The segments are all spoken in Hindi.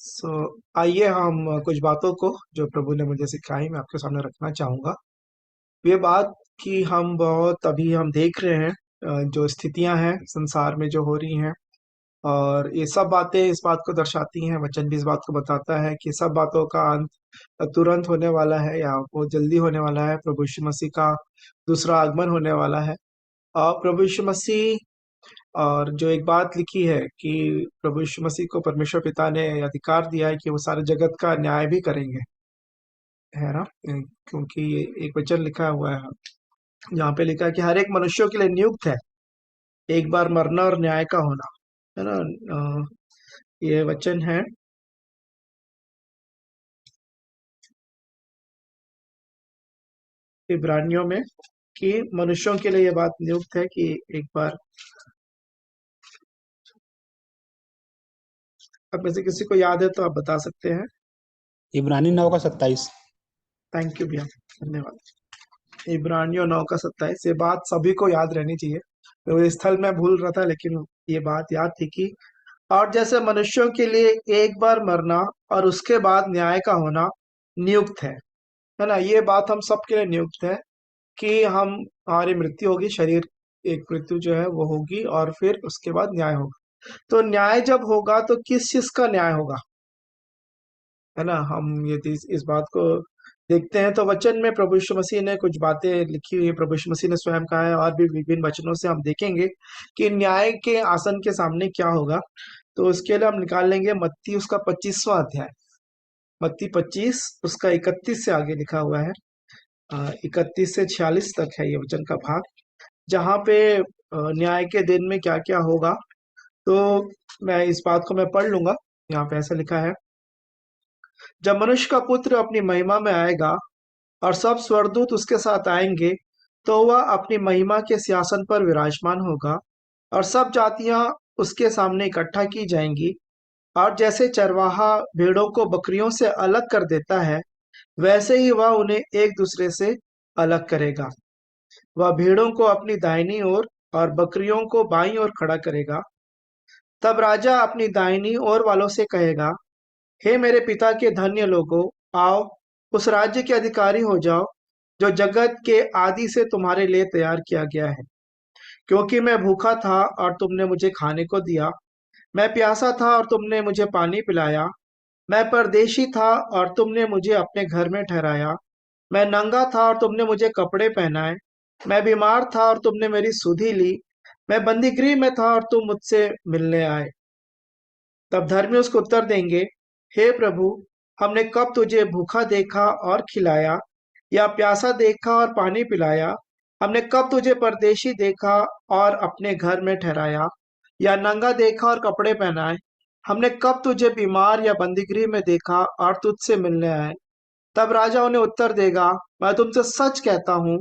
सो आइए हम कुछ बातों को जो प्रभु ने मुझे सिखाई मैं आपके सामने रखना चाहूँगा। ये बात कि हम देख रहे हैं जो स्थितियां हैं संसार में जो हो रही हैं, और ये सब बातें इस बात को दर्शाती हैं। वचन भी इस बात को बताता है कि सब बातों का अंत तुरंत होने वाला है या बहुत जल्दी होने वाला है। प्रभु यीशु मसीह का दूसरा आगमन होने वाला है। और प्रभु यीशु मसीह, और जो एक बात लिखी है कि प्रभु यीशु मसीह को परमेश्वर पिता ने अधिकार दिया है कि वो सारे जगत का न्याय भी करेंगे, है ना। क्योंकि एक वचन लिखा हुआ है जहाँ पे लिखा है कि हर एक मनुष्यों के लिए नियुक्त है एक बार मरना और न्याय का होना, है ना। ये वचन है इब्रानियों में कि मनुष्यों के लिए ये बात नियुक्त है कि एक बार। अब में से किसी को याद है तो आप बता सकते हैं। इब्रानी 9:27। थैंक यू भैया, धन्यवाद। इब्रानियों 9:27, ये बात सभी को याद रहनी चाहिए। तो ये स्थल में भूल रहा था, लेकिन ये बात याद थी कि और जैसे मनुष्यों के लिए एक बार मरना और उसके बाद न्याय का होना नियुक्त है ना। ये बात हम सबके लिए नियुक्त है कि हम हमारी मृत्यु होगी, शरीर एक मृत्यु जो है वो होगी, और फिर उसके बाद न्याय होगा। तो न्याय जब होगा तो किस चीज का न्याय होगा, है ना। हम यदि इस बात को देखते हैं तो वचन में प्रभु यीशु मसीह ने कुछ बातें लिखी हुई है। प्रभु यीशु मसीह ने स्वयं कहा है, और भी विभिन्न वचनों से हम देखेंगे कि न्याय के आसन के सामने क्या होगा। तो उसके लिए हम निकाल लेंगे मत्ती उसका 25वां अध्याय। मत्ती 25 उसका 31 से आगे लिखा हुआ है। 31 से 46 तक है ये वचन का भाग, जहाँ पे न्याय के दिन में क्या क्या होगा। तो मैं इस बात को मैं पढ़ लूंगा। यहाँ पे ऐसा लिखा है, जब मनुष्य का पुत्र अपनी महिमा में आएगा और सब स्वर्गदूत उसके साथ आएंगे, तो वह अपनी महिमा के सिंहासन पर विराजमान होगा, और सब जातियां उसके सामने इकट्ठा की जाएंगी। और जैसे चरवाहा भेड़ों को बकरियों से अलग कर देता है, वैसे ही वह उन्हें एक दूसरे से अलग करेगा। वह भेड़ों को अपनी दाहिनी ओर और बकरियों को बाईं ओर खड़ा करेगा। तब राजा अपनी दाहिनी ओर वालों से कहेगा, हे मेरे पिता के धन्य लोगों, आओ उस राज्य के अधिकारी हो जाओ जो जगत के आदि से तुम्हारे लिए तैयार किया गया है। क्योंकि मैं भूखा था और तुमने मुझे खाने को दिया, मैं प्यासा था और तुमने मुझे पानी पिलाया, मैं परदेशी था और तुमने मुझे अपने घर में ठहराया, मैं नंगा था और तुमने मुझे कपड़े पहनाए, मैं बीमार था और तुमने मेरी सुधि ली, मैं बंदीगृह में था और तुम मुझसे मिलने आए। तब धर्मी उसको उत्तर देंगे, हे प्रभु, हमने कब तुझे भूखा देखा और खिलाया, या प्यासा देखा और पानी पिलाया? हमने कब तुझे परदेशी देखा और अपने घर में ठहराया, या नंगा देखा और कपड़े पहनाए? हमने कब तुझे बीमार या बंदीगृह में देखा और तुझसे मिलने आए? तब राजा उन्हें उत्तर देगा, मैं तुमसे सच कहता हूँ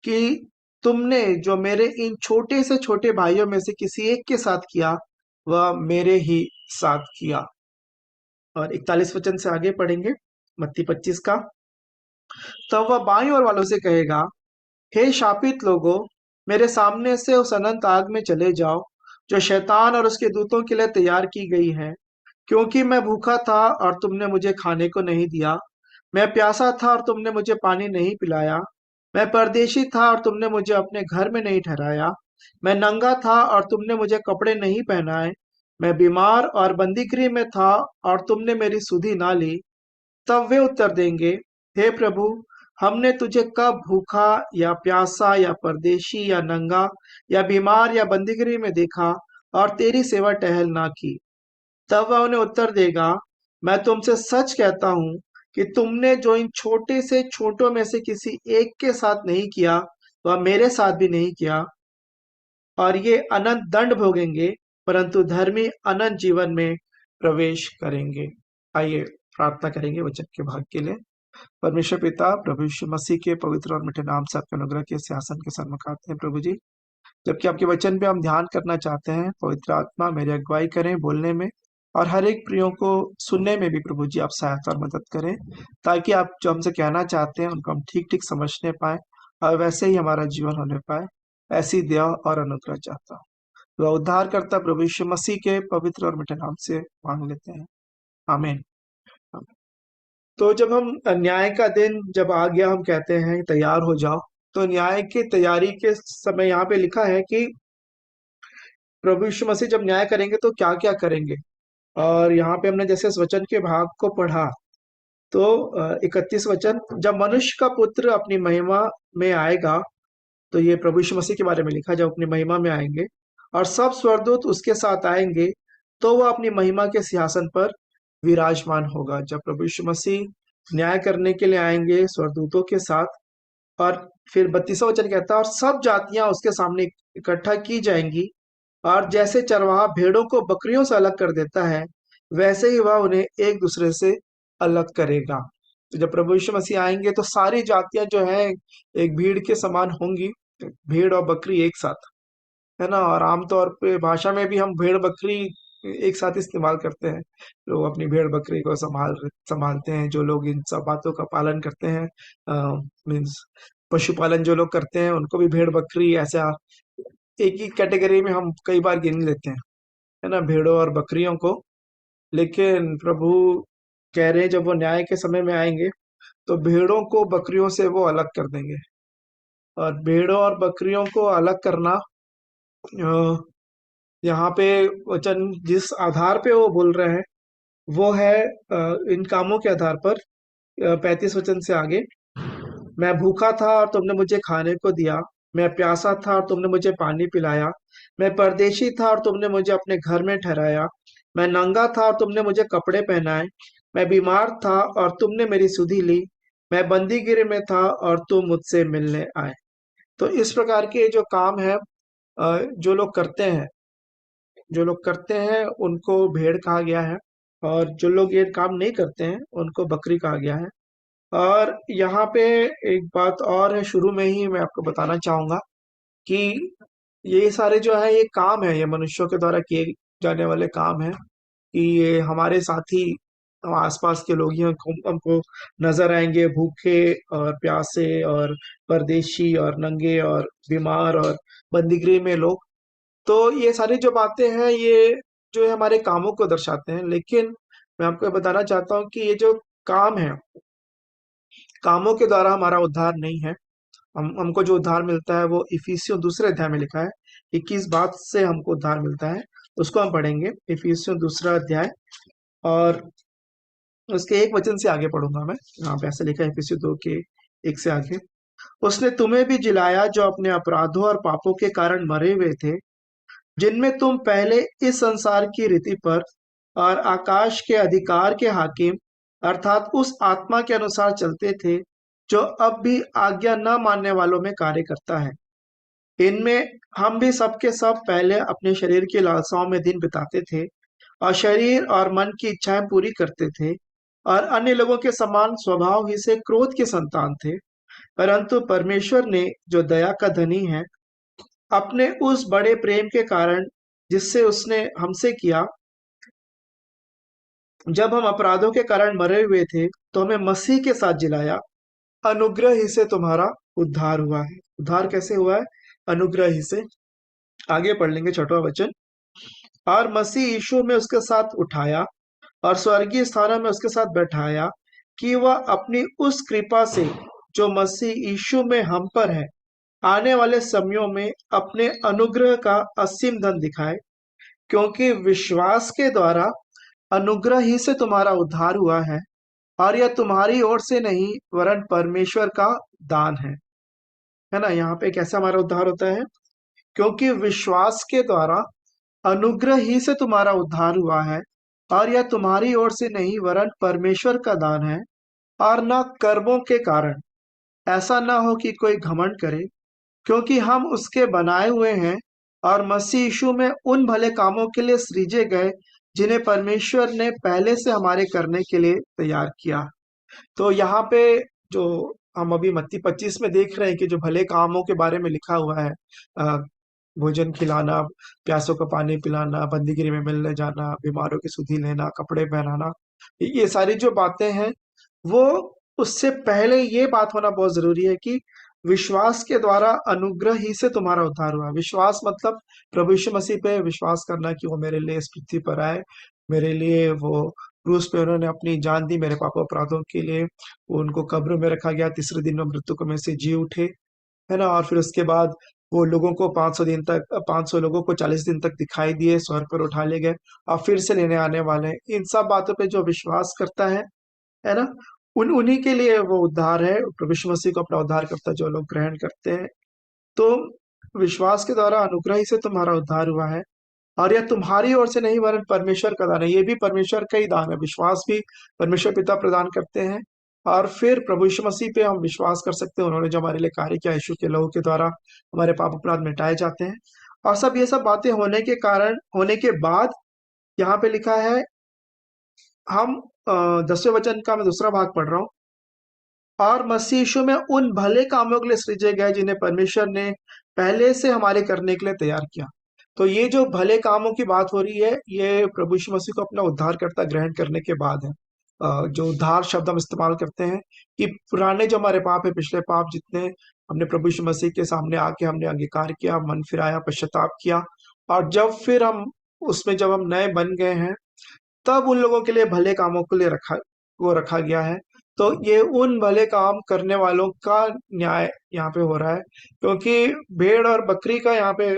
कि तुमने जो मेरे इन छोटे से छोटे भाइयों में से किसी एक के साथ किया, वह मेरे ही साथ किया। और 41 वचन से आगे पढ़ेंगे मत्ती 25 का। तब वह बाईं ओर वालों से कहेगा, हे शापित लोगों, मेरे सामने से उस अनंत आग में चले जाओ जो शैतान और उसके दूतों के लिए तैयार की गई है। क्योंकि मैं भूखा था और तुमने मुझे खाने को नहीं दिया, मैं प्यासा था और तुमने मुझे पानी नहीं पिलाया, मैं परदेशी था और तुमने मुझे अपने घर में नहीं ठहराया, मैं नंगा था और तुमने मुझे कपड़े नहीं पहनाए, मैं बीमार और बंदीगृह में था और तुमने मेरी सुधि ना ली। तब वे उत्तर देंगे, हे प्रभु, हमने तुझे कब भूखा या प्यासा या परदेशी या नंगा या बीमार या बंदीगृह में देखा और तेरी सेवा टहल ना की? तब वह उन्हें उत्तर देगा, मैं तुमसे सच कहता हूँ कि तुमने जो इन छोटे से छोटों में से किसी एक के साथ नहीं किया, वह मेरे साथ भी नहीं किया। और ये अनंत दंड भोगेंगे, परंतु धर्मी अनंत जीवन में प्रवेश करेंगे। आइए प्रार्थना करेंगे वचन के भाग के लिए। परमेश्वर पिता, प्रभु यीशु मसीह के पवित्र और मीठे नाम से आपके अनुग्रह के सिंहासन के सन्मुख आते हैं प्रभु जी। जबकि आपके वचन पे हम ध्यान करना चाहते हैं, पवित्र आत्मा मेरी अगुवाई करें बोलने में, और हर एक प्रियो को सुनने में भी प्रभु जी आप सहायता और मदद करें, ताकि आप जो हमसे कहना चाहते हैं उनको हम ठीक ठीक समझने पाए, और वैसे ही हमारा जीवन होने पाए। ऐसी दया और अनुग्रह चाहता हूँ। वह उद्धार करता प्रभु यीशु मसीह के पवित्र और मीठे नाम से मांग लेते हैं, आमीन। तो जब हम न्याय का दिन जब आ गया, हम कहते हैं तैयार हो जाओ, तो न्याय की तैयारी के समय यहाँ पे लिखा है कि प्रभु यीशु मसीह जब न्याय करेंगे तो क्या क्या करेंगे। और यहाँ पे हमने जैसे इस वचन के भाग को पढ़ा, तो 31 वचन, जब मनुष्य का पुत्र अपनी महिमा में आएगा, तो ये प्रभु यीशु मसीह के बारे में लिखा, जब अपनी महिमा में आएंगे और सब स्वर्गदूत उसके साथ आएंगे, तो वह अपनी महिमा के सिंहासन पर विराजमान होगा। जब प्रभु यीशु मसीह न्याय करने के लिए आएंगे स्वर्गदूतों के साथ, और फिर 32वां वचन कहता है, और सब जातियां उसके सामने इकट्ठा की जाएंगी, और जैसे चरवाहा भेड़ों को बकरियों से अलग कर देता है, वैसे ही वह उन्हें एक दूसरे से अलग करेगा। तो जब प्रभु यीशु मसीह आएंगे तो सारी जातियां जो है एक भीड़ के समान होंगी, भेड़ और बकरी एक साथ, है ना। और आमतौर पे भाषा में भी हम भेड़ बकरी एक साथ इस्तेमाल करते हैं। लोग अपनी भेड़ बकरी को संभालते हैं, जो लोग इन सब बातों का पालन करते हैं, मीन्स पशुपालन जो लोग करते हैं, उनको भी भेड़ बकरी ऐसा एक ही कैटेगरी में हम कई बार गिन लेते हैं, है ना, भेड़ों और बकरियों को। लेकिन प्रभु कह रहे हैं जब वो न्याय के समय में आएंगे तो भेड़ों को बकरियों से वो अलग कर देंगे। और भेड़ों और बकरियों को अलग करना, अ, यहाँ पे वचन जिस आधार पे वो बोल रहे हैं वो है इन कामों के आधार पर। 35 वचन से आगे, मैं भूखा था और तुमने मुझे खाने को दिया, मैं प्यासा था और तुमने मुझे पानी पिलाया, मैं परदेशी था और तुमने मुझे अपने घर में ठहराया, मैं नंगा था और तुमने मुझे कपड़े पहनाए, मैं बीमार था और तुमने मेरी सुधि ली, मैं बंदीगिरी में था और तुम मुझसे मिलने आए। तो इस प्रकार के जो काम है, जो लोग करते हैं, उनको भेड़ कहा गया है, और जो लोग ये काम नहीं करते हैं उनको बकरी कहा गया है। और यहाँ पे एक बात और है, शुरू में ही मैं आपको बताना चाहूंगा कि ये सारे जो है ये काम है, ये मनुष्यों के द्वारा किए जाने वाले काम है, कि ये हमारे साथी आसपास के लोग ही हमको नजर आएंगे, भूखे और प्यासे और परदेशी और नंगे और बीमार और बंदीगृह में लोग। तो ये सारी जो बातें हैं ये जो है हमारे कामों को दर्शाते हैं। लेकिन मैं आपको बताना चाहता हूँ कि ये जो काम है, कामों के द्वारा हमारा उद्धार नहीं है। हमको जो उद्धार मिलता है वो इफिसियों दूसरे अध्याय में लिखा है, 21 बात से हमको उद्धार मिलता है। उसको हम पढ़ेंगे, इफिसियों दूसरा अध्याय, और उसके एक वचन से आगे पढ़ूंगा मैं। यहाँ पे ऐसे लिखा है, इफिसियों 2 के 1 से आगे, उसने तुम्हें भी जिलाया जो अपने अपराधों और पापों के कारण मरे हुए थे, जिनमें तुम पहले इस संसार की रीति पर और आकाश के अधिकार के हाकिम अर्थात उस आत्मा के अनुसार चलते थे, जो अब भी आज्ञा न मानने वालों में कार्य करता है। इनमें हम भी सबके सब पहले अपने शरीर की लालसाओं में दिन बिताते थे, और शरीर और मन की इच्छाएं पूरी करते थे, और अन्य लोगों के समान स्वभाव ही से क्रोध के संतान थे। परंतु परमेश्वर ने, जो दया का धनी है, अपने उस बड़े प्रेम के कारण जिससे उसने हमसे किया, जब हम अपराधों के कारण मरे हुए थे तो हमें मसीह के साथ जिलाया। अनुग्रह ही से तुम्हारा उद्धार हुआ है। उद्धार कैसे हुआ है? अनुग्रह ही से। आगे पढ़ लेंगे 6वां वचन, और मसीह यीशु में उसके साथ उठाया और स्वर्गीय स्थानों में उसके साथ बैठाया, कि वह अपनी उस कृपा से जो मसीह यीशु में हम पर है, आने वाले समयों में अपने अनुग्रह का असीम धन दिखाए। क्योंकि विश्वास के द्वारा अनुग्रह ही से तुम्हारा उद्धार हुआ है, और यह तुम्हारी ओर से नहीं वरन परमेश्वर का दान है ना। यहाँ पे कैसे हमारा उद्धार होता है? क्योंकि विश्वास के द्वारा अनुग्रह ही से तुम्हारा उद्धार हुआ है, और यह तुम्हारी ओर से नहीं वरन परमेश्वर का दान है, और न कर्मों के कारण, ऐसा न हो कि कोई घमंड करे। क्योंकि हम उसके बनाए हुए हैं और मसीह यीशु में उन भले कामों के लिए सृजे गए, जिन्हें परमेश्वर ने पहले से हमारे करने के लिए तैयार किया। तो यहाँ पे जो हम अभी मत्ती 25 में देख रहे हैं कि जो भले कामों के बारे में लिखा हुआ है, अ, भोजन खिलाना, प्यासों को पानी पिलाना, बंदीगिरी में मिलने जाना, बीमारों की सुधि लेना, कपड़े पहनाना, ये सारी जो बातें हैं, वो उससे पहले ये बात होना बहुत जरूरी है कि विश्वास के द्वारा अनुग्रह ही से तुम्हारा उद्धार हुआ। विश्वास मतलब प्रभु यीशु मसीह पे विश्वास करना कि वो मेरे लिए इस पृथ्वी पर आए, मेरे लिए वो क्रूस पे उन्होंने अपनी जान दी मेरे पाप अपराधों के लिए। वो उनको कब्र में रखा गया, तीसरे दिन वो मृतकों में से जी उठे, है ना। और फिर उसके बाद वो लोगों को 500 दिन तक, 500 लोगों को 40 दिन तक दिखाई दिए, स्वर्ग पर उठा ले गए और फिर से लेने आने वाले हैं। इन सब बातों पे जो विश्वास करता है ना, उन्हीं के लिए वो उद्धार है। प्रभु यीशु मसीह को अपना उद्धार करता जो लोग ग्रहण करते हैं, तो विश्वास के द्वारा अनुग्रह ही से तुम्हारा उद्धार हुआ है। और यह तुम्हारी ओर से नहीं वरन परमेश्वर का दान है। ये भी परमेश्वर का ही दान है। विश्वास भी परमेश्वर पिता प्रदान करते हैं। और फिर प्रभु यीशु मसीह पे हम विश्वास कर सकते हैं, उन्होंने जो हमारे लिए कार्य किया, यीशु के लहू के द्वारा हमारे पाप अपराध मिटाए जाते हैं। और सब ये सब बातें होने के कारण, होने के बाद यहाँ पे लिखा है, हम 10वें वचन का मैं दूसरा भाग पढ़ रहा हूँ। और मसीह यीशु में उन भले कामों के लिए सृजे गए जिन्हें परमेश्वर ने पहले से हमारे करने के लिए तैयार किया। तो ये जो भले कामों की बात हो रही है, ये प्रभु यीशु मसीह को अपना उद्धारकर्ता ग्रहण करने के बाद है। जो उद्धार शब्द हम इस्तेमाल करते हैं कि पुराने जो हमारे पाप है, पिछले पाप जितने, हमने प्रभु यीशु मसीह के सामने आके हमने अंगीकार किया, मन फिराया, पश्चाताप किया, और जब फिर हम उसमें जब हम नए बन गए हैं, तब उन लोगों के लिए भले कामों के लिए रखा गया है। तो ये उन भले काम करने वालों का न्याय यहाँ पे हो रहा है, क्योंकि भेड़ और बकरी का यहाँ पे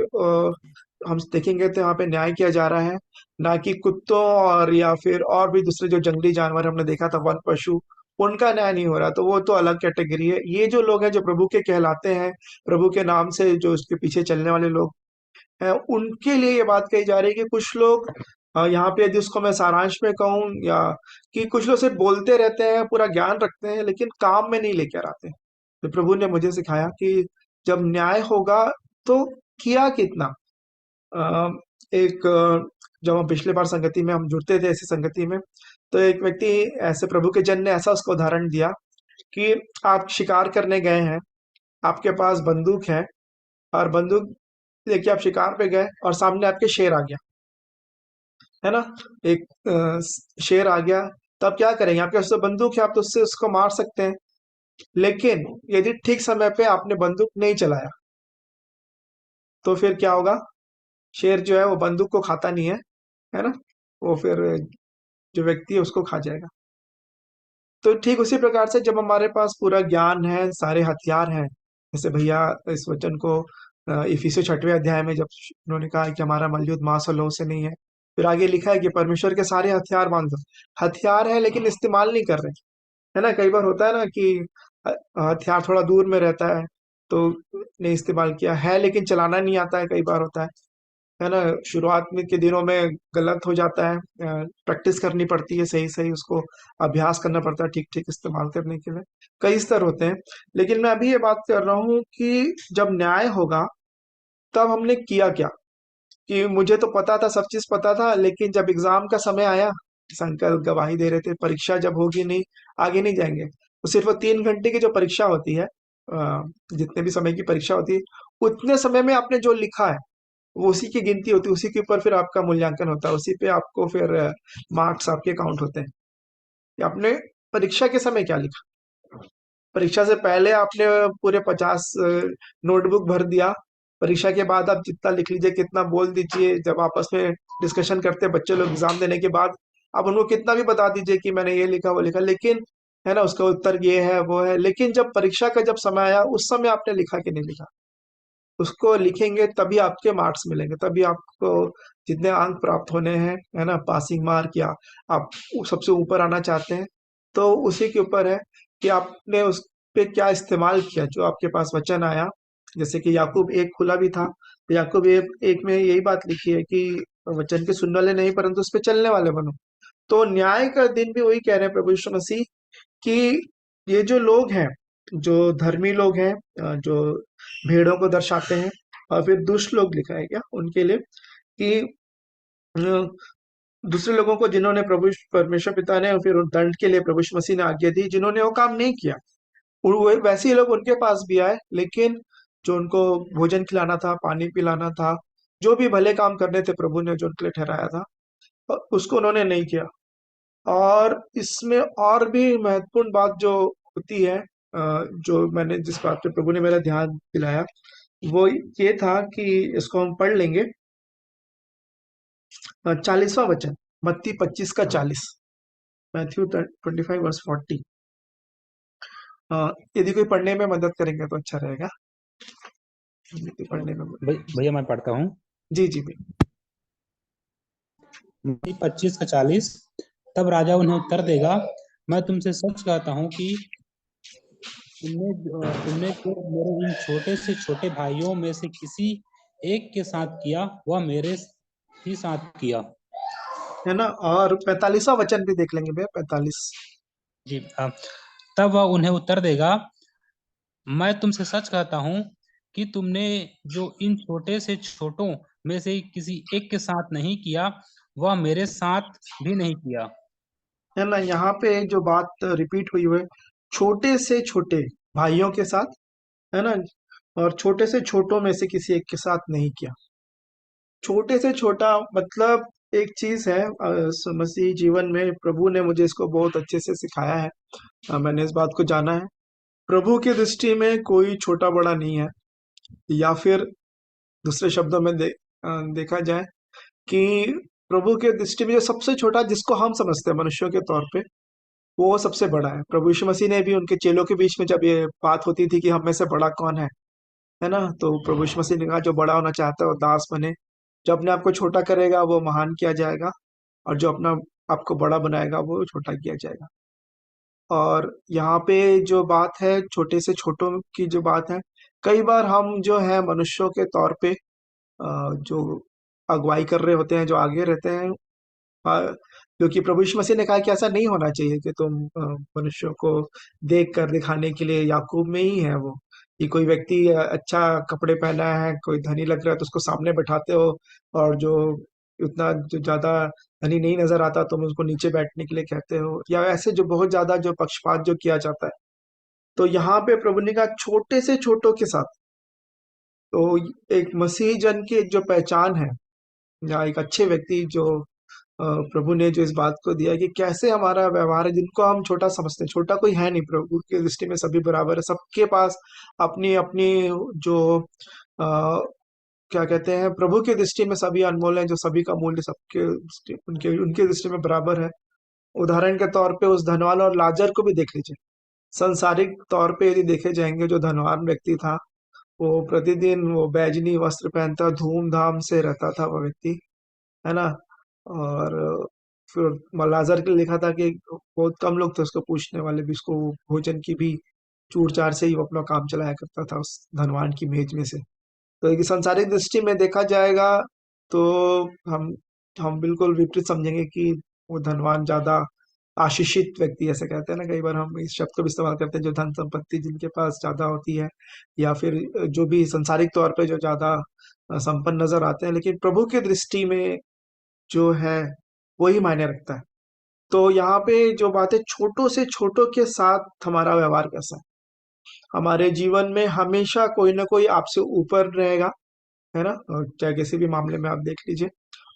हम देखेंगे तो यहाँ पे न्याय किया जा रहा है, ना कि कुत्तों और या फिर और भी दूसरे जो जंगली जानवर हमने देखा था, वन पशु, उनका न्याय नहीं हो रहा। तो वो तो अलग कैटेगरी है। ये जो लोग हैं जो प्रभु के कहलाते हैं, प्रभु के नाम से जो उसके पीछे चलने वाले लोग हैं, उनके लिए ये बात कही जा रही है कि कुछ लोग, यहाँ पे यदि उसको मैं सारांश में कहूँ, या कि कुछ लोग सिर्फ बोलते रहते हैं, पूरा ज्ञान रखते हैं, लेकिन काम में नहीं लेकर आते। तो प्रभु ने मुझे सिखाया कि जब न्याय होगा तो किया कितना। एक जब हम पिछले बार संगति में हम जुड़ते थे, ऐसी संगति में, तो एक व्यक्ति ऐसे प्रभु के जन ने ऐसा उसको उदाहरण दिया कि आप शिकार करने गए हैं, आपके पास बंदूक है, और बंदूक लेके आप शिकार पे गए और सामने आपके शेर आ गया, है ना। एक शेर आ गया, तो आप क्या करेंगे? आपके पास तो बंदूक है, आप तो उससे उसको मार सकते हैं। लेकिन यदि ठीक समय पे आपने बंदूक नहीं चलाया, तो फिर क्या होगा? शेर जो है वो बंदूक को खाता नहीं है ना, वो फिर जो व्यक्ति है उसको खा जाएगा। तो ठीक उसी प्रकार से जब हमारे पास पूरा ज्ञान है, सारे हथियार हैं, जैसे भैया इस वचन को इफिसियों 6वें अध्याय में जब उन्होंने कहा कि हमारा मलयुद्ध मांस और लहू से नहीं है, फिर आगे लिखा है कि परमेश्वर के सारे हथियार बांध दो। हथियार है लेकिन इस्तेमाल नहीं कर रहे, है ना। कई बार होता है ना कि हथियार थोड़ा दूर में रहता है, तो नहीं इस्तेमाल किया है, लेकिन चलाना नहीं आता है, कई बार होता है ना। शुरुआत में के दिनों में गलत हो जाता है, प्रैक्टिस करनी पड़ती है, सही सही उसको अभ्यास करना पड़ता है ठीक ठीक इस्तेमाल करने के लिए। कई स्तर होते हैं। लेकिन मैं अभी ये बात कर रहा हूँ कि जब न्याय होगा, तब हमने किया क्या? कि मुझे तो पता था, सब चीज पता था, लेकिन जब एग्जाम का समय आया, अंकल गवाही दे रहे थे, परीक्षा जब होगी नहीं, आगे नहीं जाएंगे। तो सिर्फ वो 3 घंटे की जो परीक्षा होती है, जितने भी समय की परीक्षा होती है, उतने समय में आपने जो लिखा है वो उसी की गिनती होती है, उसी के ऊपर फिर आपका मूल्यांकन होता है, उसी पे आपको फिर मार्क्स आपके काउंट होते हैं कि आपने परीक्षा के समय क्या लिखा। परीक्षा से पहले आपने पूरे 50 नोटबुक भर दिया, परीक्षा के बाद आप जितना लिख लीजिए, कितना बोल दीजिए, जब आपस में डिस्कशन करते हैं बच्चे लोग एग्जाम देने के बाद, आप उनको कितना भी बता दीजिए कि मैंने ये लिखा वो लिखा, लेकिन, है ना, उसका उत्तर ये है वो है, लेकिन जब परीक्षा का जब समय आया, उस समय आपने लिखा कि नहीं लिखा? उसको लिखेंगे तभी आपके मार्क्स मिलेंगे, तभी आपको जितने अंक प्राप्त होने हैं, है ना, पासिंग मार्क, या आप सबसे ऊपर आना चाहते हैं, तो उसी के ऊपर है कि आपने उस पे क्या इस्तेमाल किया, जो आपके पास वचन आया। जैसे कि याकूब 1 खुला भी था, तो याकूब 1 में यही बात लिखी है कि वचन के सुनने वाले नहीं परंतु उस पे चलने वाले बनो। तो न्याय का दिन भी वही कह रहे हैं प्रभु यीशु मसीह कि ये जो लोग हैं, जो धर्मी लोग हैं, जो भेड़ों को दर्शाते हैं, और फिर दुष्ट लोग लिखा है क्या उनके लिए, कि अ, दूसरे लोगों को जिन्होंने प्रभु परमेश्वर पिता ने, और फिर उन दंड के लिए प्रभु यीशु मसीह ने आज्ञा दी, जिन्होंने वो काम नहीं किया, वैसे ही लोग उनके पास भी आए, लेकिन जो उनको भोजन खिलाना था, पानी पिलाना था, जो भी भले काम करने थे प्रभु ने जो उनके लिए ठहराया था, उसको उन्होंने नहीं किया। और इसमें और भी महत्वपूर्ण बात जो होती है, जो मैंने जिस बात पे प्रभु ने मेरा ध्यान दिलाया, वो ये था कि इसको हम पढ़ लेंगे। 40वां वचन, मत्ती 25 का 40। Matthew 25 verse 40। यदि कोई पढ़ने में मदद करेंगे तो अच्छा रहेगा। यदि पढ़ने में भैया मैं पढ़ता हूँ। जी जी भाई। मत्ती 25 का 40। तब राजा उन्हें उत्तर देगा, मैं तुमसे सच कहता हूँ कि तुमने जो मेरे इन छोटे से छोटे भाइयों में से किसी एक के साथ किया, वह मेरे ही साथ किया। है ना। और 45वां वचन भी देख लेंगे भैया, 45। जी तब वह उन्हें उत्तर देगा, मैं तुमसे सच कहता हूँ कि तुमने जो इन छोटे से छोटों में से किसी एक के साथ नहीं किया, वह मेरे साथ भी नहीं किया। है ना। यहाँ पे जो बात रिपीट हुई है, छोटे से छोटे भाइयों के साथ, है ना। और छोटे से छोटों में से किसी एक के साथ नहीं किया। छोटे से छोटा मतलब एक चीज है, मसीही जीवन में प्रभु ने मुझे इसको बहुत अच्छे से सिखाया है। मैंने इस बात को जाना है। प्रभु की दृष्टि में कोई छोटा बड़ा नहीं है। या फिर दूसरे शब्दों में देखा जाए कि प्रभु के दृष्टि में जो सबसे छोटा जिसको हम समझते हैं मनुष्यों के तौर पे, वो सबसे बड़ा है। प्रभु यीशु मसीह ने भी उनके चेलों के बीच में जब ये बात होती थी कि हम में से बड़ा कौन है ना, तो प्रभु यीशु मसीह ने कहा जो बड़ा होना चाहता है वो दास बने। जो अपने आप को छोटा करेगा वो महान किया जाएगा, और जो अपना आपको बड़ा बनाएगा वो छोटा किया जाएगा। और यहाँ पे जो बात है छोटे से छोटों की जो बात है, कई बार हम जो है मनुष्यों के तौर पे जो अगुवाई कर रहे होते हैं, जो आगे रहते हैं, क्योंकि प्रभु यीशु मसीह ने कहा कि ऐसा नहीं होना चाहिए कि तुम मनुष्यों को देख कर दिखाने के लिए, याकूब में ही है वो, कि कोई व्यक्ति अच्छा कपड़े पहना है, कोई धनी लग रहा है तो उसको सामने बैठाते हो, और जो उतना जो ज्यादा धनी नहीं नजर आता तुम उसको नीचे बैठने के लिए कहते हो, या ऐसे जो बहुत ज्यादा जो पक्षपात जो किया जाता है। तो यहाँ पे प्रभु ने कहा छोटे से छोटों के साथ। तो एक मसीही जन की एक जो पहचान है, या एक अच्छे व्यक्ति जो प्रभु ने जो इस बात को दिया कि कैसे हमारा व्यवहार है, जिनको हम छोटा समझते हैं, छोटा कोई है नहीं, प्रभु की दृष्टि में सभी बराबर है। सबके पास अपनी अपनी जो क्या कहते हैं, प्रभु की दृष्टि में सभी अनमोल हैं, जो सभी का मूल्य सबके उनके उनकी दृष्टि में बराबर है। उदाहरण के तौर पे उस धनवान और लाजर को भी देख लीजिए। संसारिक तौर पे यदि देखे जाएंगे, जो धनवान व्यक्ति था वो प्रतिदिन वो बैजनी वस्त्र पहनता, धूमधाम से रहता था वो व्यक्ति, है ना। और फिर लाजर के लिए लिखा था कि बहुत कम लोग थे उसको पूछने वाले भी, उसको भोजन की भी चूर चार से ही वो अपना काम चलाया करता था उस धनवान की मेज में से। तो एक सांसारिक दृष्टि में देखा जाएगा तो हम हम बिल्कुल विपरीत समझेंगे कि वो धनवान ज्यादा आशीषित व्यक्ति, ऐसे कहते हैं ना, कई बार हम इस शब्द को भी इस्तेमाल करते हैं, जो धन संपत्ति जिनके पास ज्यादा होती है, या फिर जो भी सांसारिक तौर पे जो ज्यादा संपन्न नजर आते हैं। लेकिन प्रभु की दृष्टि में जो है वही मायने रखता है। तो यहाँ पे जो बात है, छोटों से छोटों के साथ हमारा व्यवहार कैसा है। हमारे जीवन में हमेशा कोई ना कोई आपसे ऊपर रहेगा, है ना। और चाहे किसी भी मामले में आप देख लीजिए,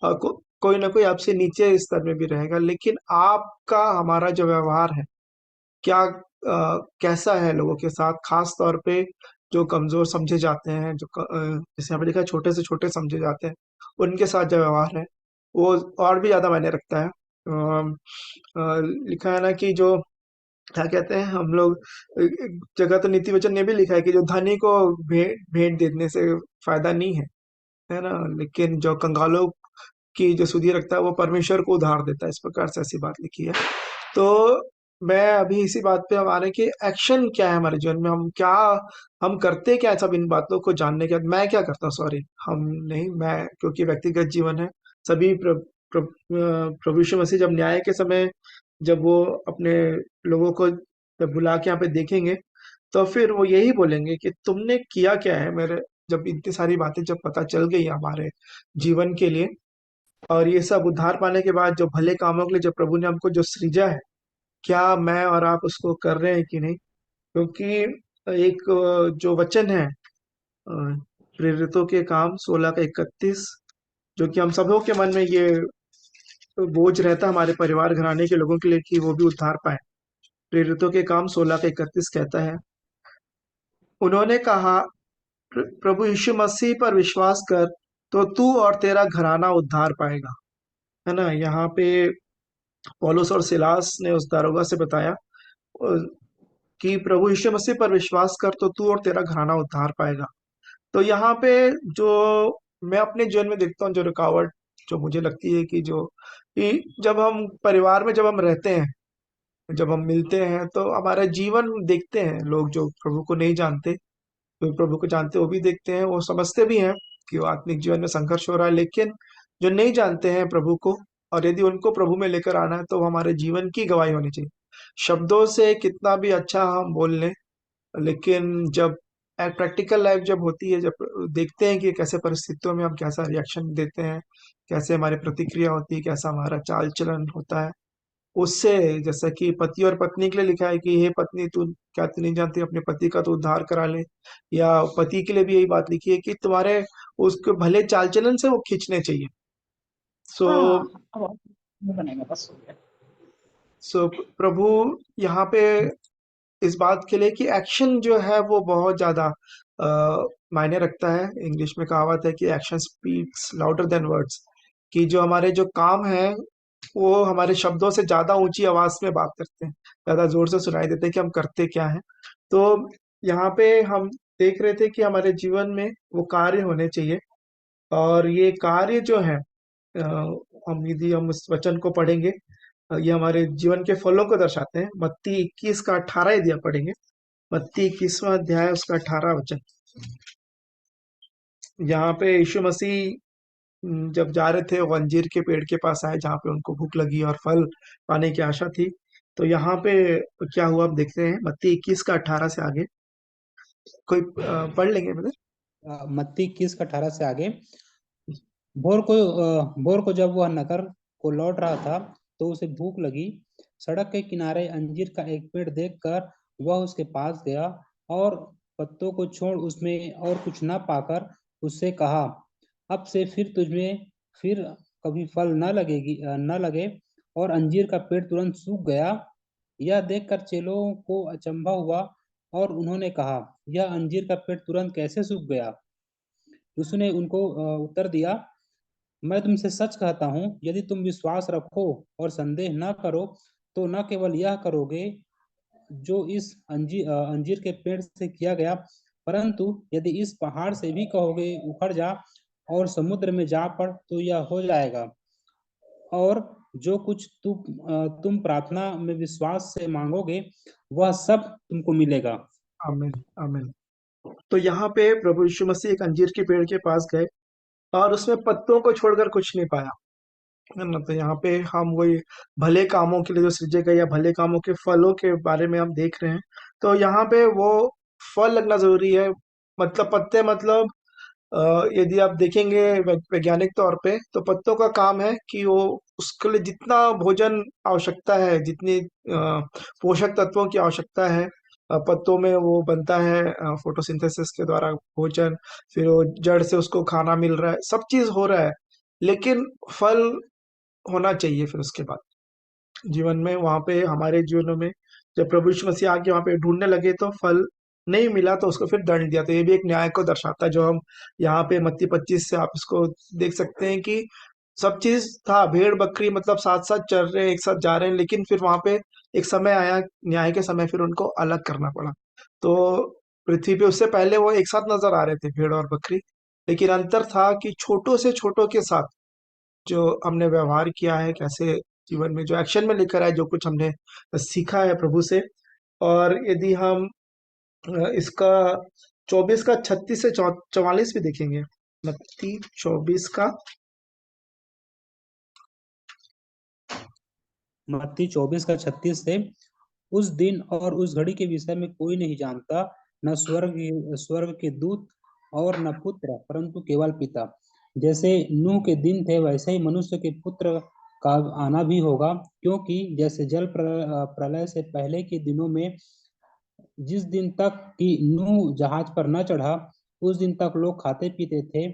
और कोई ना कोई आपसे नीचे स्तर में भी रहेगा। लेकिन आपका हमारा जो व्यवहार है, क्या कैसा है लोगों के साथ, खास तौर पे जो कमजोर समझे जाते हैं, जो जैसे यहाँ पे लिखा है छोटे से छोटे समझे जाते हैं, उनके साथ जो व्यवहार है वो और भी ज्यादा मायने रखता है। लिखा है ना कि जो क्या कहते हैं हम लोग, एक जगह तो नीति वचन ने भी लिखा है कि जो धनी को भेंट भेंट देने से फायदा नहीं है ना, लेकिन जो कंगालों की जो सुधि रखता है वो परमेश्वर को उधार देता है, इस प्रकार से ऐसी बात लिखी है। तो मैं अभी इसी बात पे हम आ रहे हैं कि एक्शन क्या है हमारे जीवन में, हम क्या, हम करते क्या है, सब इन बातों को जानने के बाद मैं क्या करता हूँ, सॉरी हम नहीं, मैं, क्योंकि व्यक्तिगत जीवन है। सभी प्रभु यीशु मसीह जब न्याय के समय जब वो अपने लोगों को जब बुला के यहाँ पे देखेंगे, तो फिर वो यही बोलेंगे कि तुमने किया क्या है मेरे, जब इतनी सारी बातें जब पता चल गई हमारे जीवन के लिए, और ये सब उद्धार पाने के बाद जो भले कामों के लिए जो प्रभु ने हमको जो सृजा है, क्या मैं और आप उसको कर रहे हैं कि नहीं। क्योंकि एक जो वचन है प्रेरितों के काम 16 का 31, जो कि हम सबों के मन में ये बोझ रहता है हमारे परिवार घराने के लोगों के लिए कि वो भी उद्धार पाए। प्रेरितों के काम 16 का 31 कहता है, उन्होंने कहा प्रभु यीशु मसीह पर विश्वास कर तो तू और तेरा घराना उद्धार पाएगा। है ना। यहाँ पे पौलुस और सिलास ने उस दारोगा से बताया कि प्रभु यीशु मसीह पर विश्वास कर तो तू और तेरा घराना उद्धार पाएगा। तो यहाँ पे जो मैं अपने जीवन में देखता हूँ, जो रुकावट जो मुझे लगती है कि जो कि जब हम परिवार में जब हम रहते हैं, जब हम मिलते हैं तो हमारा जीवन देखते हैं लोग जो प्रभु को नहीं जानते, जो प्रभु को जानते वो भी देखते हैं, वो समझते भी हैं कि वो आत्मिक जीवन में संघर्ष हो रहा है। लेकिन जो नहीं जानते हैं प्रभु को, और यदि उनको प्रभु में लेकर आना है तो हमारे जीवन की गवाही होनी चाहिए। शब्दों से कितना भी अच्छा हम बोल लें, लेकिन जब प्रैक्टिकल लाइफ जब होती है, जब देखते हैं कि कैसे परिस्थितियों में हम कैसा रिएक्शन देते हैं, कैसे हमारी प्रतिक्रिया होती है, कैसा हमारा चाल चलन होता है, उससे जैसा कि पति और पत्नी के लिए लिखा है कि हे पत्नी तू क्या तू नहीं जानती अपने पति का तो उद्धार करा ले, या पति के लिए भी यही बात लिखी है कि तुम्हारे उसके भले चाल चलन से वो खींचने चाहिए। सो हाँ अब नहीं बनेगा, बस हो गया। सो प्रभु यहाँ पे इस बात के लिए कि एक्शन जो है वो बहुत ज्यादा मायने रखता है। इंग्लिश में कहावत है कि action speaks louder than words, कि जो हमारे जो काम है वो हमारे शब्दों से ज्यादा ऊंची आवाज में बात करते हैं, ज्यादा जोर से सुनाई देते हैं कि हम करते क्या है। तो यहाँ पे हम देख रहे थे कि हमारे जीवन में वो कार्य होने चाहिए, और ये कार्य जो है हम यदि हम उस वचन को पढ़ेंगे, ये हमारे जीवन के फलों को दर्शाते हैं। मत्ती 21 का 18 यदि आप पढ़ेंगे, मत्ती 21वां अध्याय उसका 18 वचन, यहाँ पे यीशु मसीह जब जा रहे थे वो अंजीर के पेड़ के पास आए जहाँ पे उनको भूख लगी और फल पाने की आशा थी। तो यहाँ पे क्या हुआ आप देखते हैं, मत्ती 21 का 18 से आगे कोई पढ़ लेंगे मतलब। मत्ती 21 का 18 से आगे। भोर को जब वह नगर को लौट रहा था तो उसे भूख लगी। सड़क के किनारे अंजीर का एक पेड़ देखकर वह उसके पास गया और पत्तों को छोड़ उसमें और कुछ न पाकर उससे कहा, अब से फिर तुझमें फिर कभी फल न लगे। और अंजीर का पेड़ तुरंत सूख गया। यह देखकर चेलों को अचंभा हुआ और उन्होंने कहा, यह अंजीर का पेड़ तुरंत कैसे सूख गया? उसने उनको उत्तर दिया, मैं तुमसे सच कहता हूँ, यदि तुम विश्वास रखो और संदेह न करो तो न केवल यह करोगे जो इस अंजीर के पेड़ से किया गया, परंतु यदि इस पहाड़ से भी कहोगे उखड़ जा और समुद्र में जा पड़ तो यह हो जाएगा। और जो कुछ तुम प्रार्थना में विश्वास से मांगोगे वह सब तुमको मिलेगा। आमीन आमीन। तो यहाँ पे प्रभु यीशु मसीह एक अंजीर के पेड़ के पास गए और उसमें पत्तों को छोड़कर कुछ नहीं पाया, है ना। तो यहाँ पे हम वही भले कामों के लिए जो सृजे गए या भले कामों के फलों के बारे में हम देख रहे हैं। तो यहाँ पे वो फल लगना जरूरी है। मतलब पत्ते मतलब यदि आप देखेंगे वैज्ञानिक तौर पे तो पत्तों का काम है कि वो उसके लिए जितना भोजन आवश्यकता है, जितनी पोषक तत्वों की आवश्यकता है पत्तों में वो बनता है फोटोसिंथेसिस के द्वारा भोजन, फिर वो जड़ से उसको खाना मिल रहा है, सब चीज हो रहा है। लेकिन फल होना चाहिए फिर उसके बाद जीवन में, वहां पे हमारे जीवनों में जब प्रभु यीशु मसीह आके वहां पे ढूंढने लगे तो फल नहीं मिला तो उसको फिर दंड दिया। तो ये भी एक न्याय को दर्शाता है जो हम यहाँ पे मत्ती 25 से आप इसको देख सकते हैं कि सब चीज था, भेड़ बकरी मतलब साथ साथ चल रहे हैं, एक साथ जा रहे हैं, लेकिन फिर वहां पे एक समय आया, न्याय के समय, फिर उनको अलग करना पड़ा। तो पृथ्वी पे उससे पहले वो एक साथ नजर आ रहे थे भेड़ और बकरी, लेकिन अंतर था कि छोटों से छोटों के साथ जो हमने व्यवहार किया है, कैसे जीवन में जो एक्शन में लेकर आए, जो कुछ हमने सीखा है प्रभु से। और यदि हम इसका 24 का 36 से 44 भी देखेंगे, मत्ती 24 का मत्ती 24 का 36 से, उस दिन और उस घड़ी के विषय में कोई नहीं जानता, न स्वर्ग के दूत और न पुत्र, परंतु केवल पिता। जैसे नूह के दिन थे वैसे ही मनुष्य के पुत्र का आना भी होगा। क्योंकि जैसे जल प्रलय से पहले के दिनों में जिस दिन तक कि नूह जहाज पर न चढ़ा उस दिन तक लोग खाते पीते थे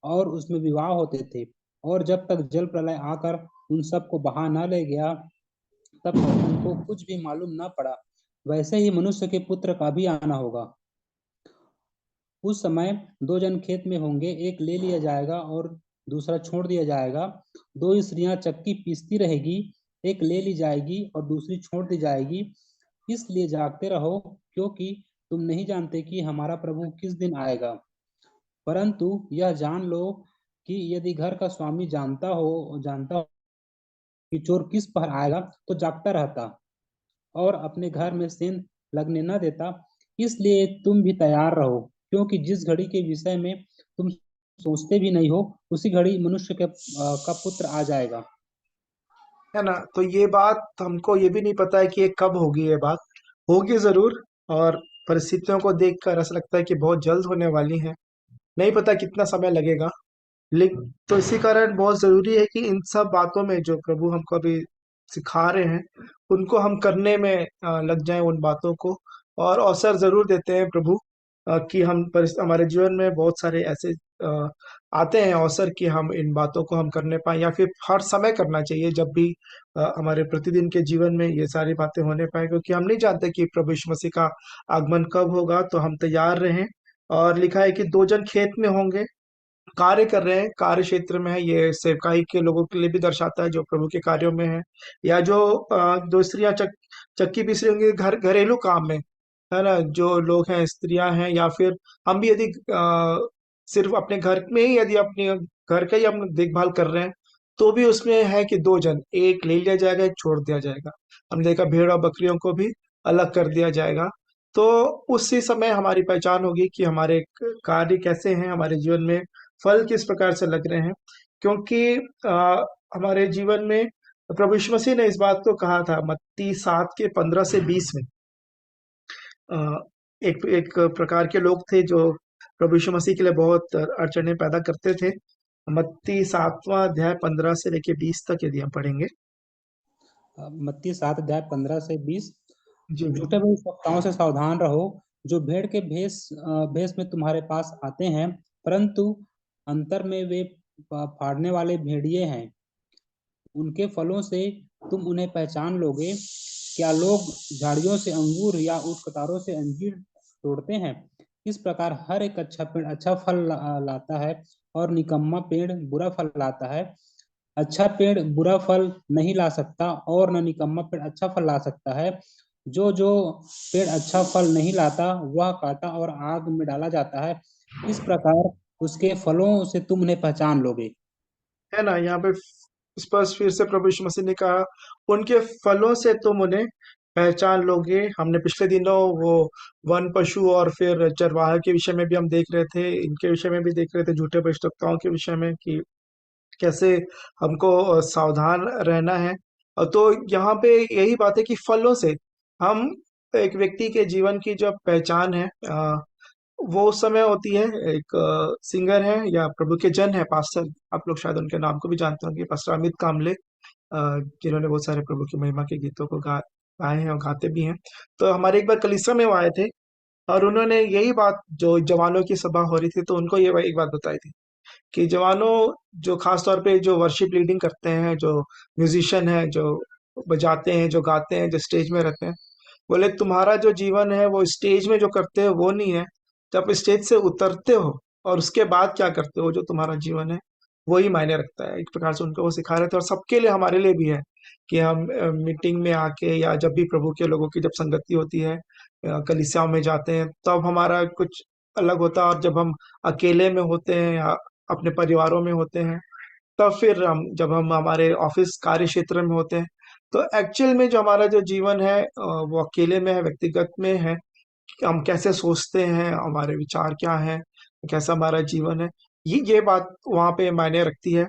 और उसमें विवाह होते थे, और जब तक जल प्रलय आकर उन सबको बहा न ले गया तब तक उनको कुछ भी मालूम न पड़ा। वैसे ही मनुष्य के पुत्र का भी आना होगा। उस समय दो जन खेत में होंगे, एक ले लिया जाएगा और दूसरा छोड़ दिया जाएगा। दो स्त्रियां चक्की पीसती रहेगी, एक ले ली जाएगी और दूसरी छोड़ दी जाएगी। इसलिए जागते रहो, क्योंकि तुम नहीं जानते कि हमारा प्रभु किस दिन आएगा। परंतु यह जान लो कि यदि घर का स्वामी जानता हो कि चोर किस पहर आएगा, तो जागता रहता और अपने घर में सेंध लगने न देता। इसलिए तुम भी तैयार रहो, क्योंकि जिस घड़ी के विषय में तुम सोचते भी नहीं हो, उसी घड़ी मनुष्य का पुत्र आ जाएगा। है ना। तो ये बात हमको ये भी नहीं पता है कि ये कब होगी। ये बात होगी जरूर, और परिस्थितियों को देखकर ऐसा लगता है कि बहुत जल्द होने वाली है। नहीं पता कितना समय लगेगा, लेकिन तो इसी कारण बहुत जरूरी है कि इन सब बातों में जो प्रभु हमको अभी सिखा रहे हैं, उनको हम करने में लग जाएं उन बातों को। और अवसर जरूर देते हैं प्रभु कि हमारे जीवन में बहुत सारे ऐसे अ, आते हैं अवसर कि हम इन बातों को हम करने पाए, या फिर हर समय करना चाहिए जब भी हमारे प्रतिदिन के जीवन में ये सारी बातें होने पाए, क्योंकि हम नहीं जानते कि प्रभु यीशु मसीह का आगमन कब होगा। तो हम तैयार रहें। और लिखा है कि दो जन खेत में होंगे, कार्य कर रहे हैं, कार्य क्षेत्र में है। ये सेवकाई के लोगों के लिए भी दर्शाता है जो प्रभु के कार्यों में है, या जो दो स्त्रियां चक्की पीस रही होंगी घरेलू काम में, है ना। जो लोग हैं, स्त्रियां हैं, या फिर हम भी यदि सिर्फ अपने घर में ही यदि अपने घर का ही हम देखभाल कर रहे हैं, तो भी उसमें है कि दो जन, एक ले लिया जाएगा, एक छोड़ दिया जाएगा। हमने देखा भेड़ और बकरियों को भी अलग कर दिया जाएगा। तो उसी समय हमारी पहचान होगी कि हमारे कार्य कैसे हैं, हमारे जीवन में फल किस प्रकार से लग रहे हैं। क्योंकि हमारे जीवन में प्रभु यीशु मसीह ने इस बात को कहा था मत्ती 7 के 15 से 20 में। अ, एक एक प्रकार के लोग थे जो प्रभु यीशु मसीह के लिए बहुत अड़चने पैदा करते थे। मत्ती 7वां अध्याय 15 से लेके 20 तक यदि हम पढ़ेंगे। मत्ती 7 अध्याय 15 से 20। जी झूठे बिल्कुल। भविष्यवक्ताओं से सावधान रहो, जो भेड़ के भेष में तुम्हारे पास आते हैं, परंतु अंतर में वे फाड़ने वाले भेड़िए हैं। उनके फलों से तुम उन्हें पहचान लोगे। क्या लोग झाड़ियों से अंगूर या ऊंट कतारों से अंजीर तोड़ते हैं? इस प्रकार हर एक अच्छा पेड़ अच्छा फल लाता है, और निकम्मा पेड़ बुरा फल लाता है। अच्छा पेड़ बुरा फल नहीं ला सकता, और न निकम्मा पेड़ अच्छा फल ला सकता है। जो जो पेड़ अच्छा फल नहीं लाता, वह काटा और आग में डाला जाता है। इस प्रकार उसके फलों से तुम उन्हें पहचान लोगे। है ना। यहाँ पे स्पष्ट फिर से प्रभु यीशु मसीह ने कहा, उनके फलों से तुम उन्हें पहचान लोगे। हमने पिछले दिनों वो वन पशु और फिर चरवाहे के विषय में भी हम देख रहे थे, इनके विषय में भी देख रहे थे, झूठे भविष्यवक्ताओं के विषय में, कि कैसे हमको सावधान रहना है। तो यहाँ पे यही बात है कि फलों से हम एक व्यक्ति के जीवन की जो पहचान है, वो उस समय होती है। एक सिंगर है या प्रभु के जन है, पास्टर, आप लोग शायद उनके नाम को भी जानते होंगे, पास्टर अमित कामले, जिन्होंने बहुत सारे प्रभु की महिमा के गीतों को गाए हैं और गाते भी हैं। तो हमारे एक बार कलीसिया में वो आए थे, और उन्होंने यही बात, जो जवानों की सभा हो रही थी, तो उनको ये एक बात बताई थी कि जवानों, जो खास तौर पे जो वर्शिप लीडिंग करते हैं, जो म्यूजिशियन है, जो बजाते हैं, जो गाते हैं, जो स्टेज में रहते हैं, बोले तुम्हारा जो जीवन है वो स्टेज में जो करते हो वो नहीं है। जब स्टेज से उतरते हो और उसके बाद क्या करते हो, जो तुम्हारा जीवन है वही मायने रखता है। एक प्रकार से उनको वो सिखा रहे थे, और सबके लिए, हमारे लिए भी है कि हम मीटिंग में आके, या जब भी प्रभु के लोगों की जब संगति होती है, कलीसियाओं में जाते हैं, तब हमारा कुछ अलग होता है। और जब हम अकेले में होते हैं या अपने परिवारों में होते हैं, तब फिर जब हम हमारे ऑफिस कार्य क्षेत्र में होते हैं, तो एक्चुअल में जो हमारा जो जीवन है वो अकेले में है, व्यक्तिगत में है। कि हम कैसे सोचते हैं, हमारे विचार क्या हैं, कैसा हमारा जीवन है, ये बात वहाँ पे मायने रखती है।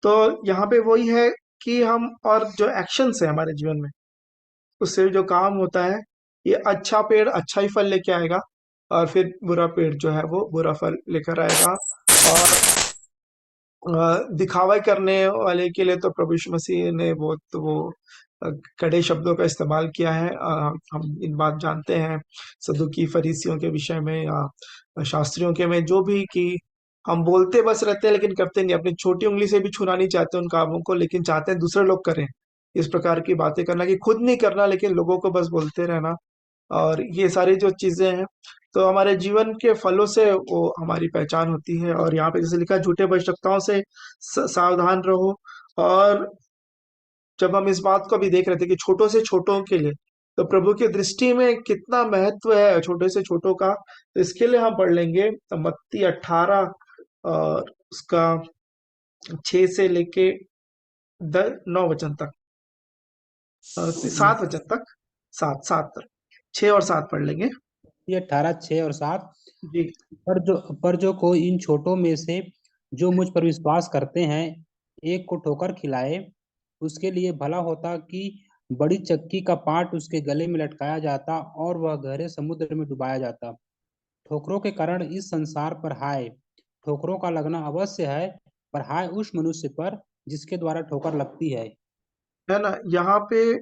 तो यहाँ पे वही है कि हम, और जो एक्शंस है हमारे जीवन में, उससे जो काम होता है, ये अच्छा पेड़ अच्छा ही फल लेके आएगा, और फिर बुरा पेड़ जो है वो बुरा फल लेकर आएगा। और दिखावा करने वाले के लिए तो प्रभु यीशु मसीह ने बहुत वो अ, कड़े शब्दों का इस्तेमाल किया है। हम इन बात जानते हैं सदुकी फरीसियों के विषय में, या शास्त्रियों के में, जो भी, कि हम बोलते बस रहते हैं लेकिन करते नहीं। अपनी छोटी उंगली से भी छुना नहीं चाहते उन कामों को, लेकिन चाहते हैं दूसरे लोग करें। इस प्रकार की बातें करना कि खुद नहीं करना, लेकिन लोगों को बस बोलते रहना। और ये सारी जो चीजें हैं, तो हमारे जीवन के फलों से वो हमारी पहचान होती है। और यहाँ पे जैसे लिखा है, झूठे भविष्यवक्ताओं से सावधान रहो। और जब हम इस बात को भी देख रहे थे कि छोटों से छोटों के लिए तो प्रभु की दृष्टि में कितना महत्व है छोटे से छोटों का, तो इसके लिए हम पढ़ लेंगे मत्ती 18 और उसका 6 से लेके 9 वचन तक, 7 वचन तक, 7 तक, 6 और 7 पढ़ लेंगे। ये 18, 6 और 7। जी। पर जो कोई इन छोटों में से जो मुझ पर विश्वास करते हैं एक को ठोकर खिलाए, उसके लिए भला होता कि बड़ी चक्की का पाट उसके गले में लटकाया जाता और वह गहरे समुद्र में डुबाया जाता। ठोकरों के कारण इस संसार पर हाय, ठोकरों का लगना अवश्य है, पर हाय उस मनुष्य पर जिसके द्वारा ठोकर लगती है ना, यहाँ पे